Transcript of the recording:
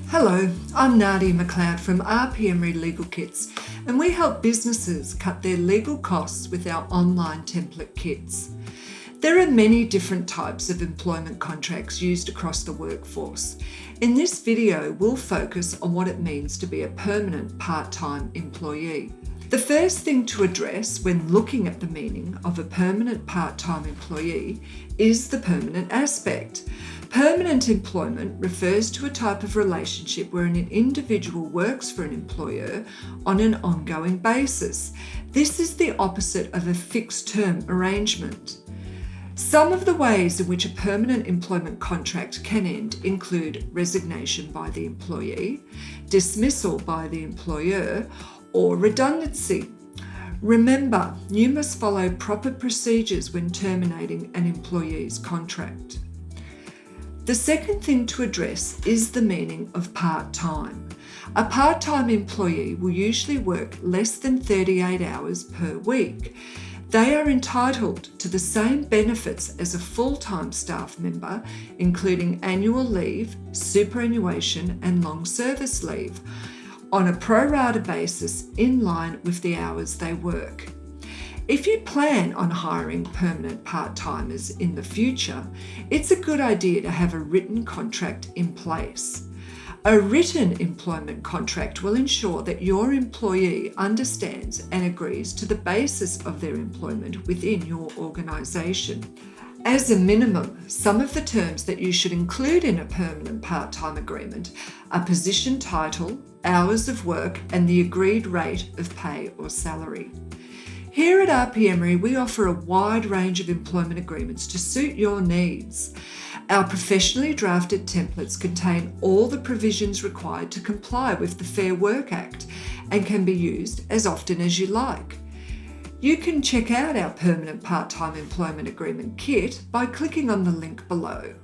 Hello, I'm Nadia MacLeod from RP Emery Legal Kits, and we help businesses cut their legal costs with our online template kits. There are many different types of employment contracts used across the workforce. In this video, we'll focus on what it means to be a permanent part-time employee. The first thing to address when looking at the meaning of a permanent part-time employee is the permanent aspect. Permanent employment refers to a type of relationship where an individual works for an employer on an ongoing basis. This is the opposite of a fixed-term arrangement. Some of the ways in which a permanent employment contract can end include resignation by the employee, dismissal by the employer, or redundancy. Remember, you must follow proper procedures when terminating an employee's contract. The second thing to address is the meaning of part-time. A part-time employee will usually work less than 38 hours per week. They are entitled to the same benefits as a full-time staff member, including annual leave, superannuation, and long service leave, on a pro-rata basis in line with the hours they work. If you plan on hiring permanent part-timers in the future, it's a good idea to have a written contract in place. A written employment contract will ensure that your employee understands and agrees to the basis of their employment within your organisation. As a minimum, some of the terms that you should include in a permanent part-time agreement are position title, hours of work, and the agreed rate of pay or salary. Here at RP Emery, we offer a wide range of employment agreements to suit your needs. Our professionally drafted templates contain all the provisions required to comply with the Fair Work Act and can be used as often as you like. You can check out our permanent part-time employment agreement kit by clicking on the link below.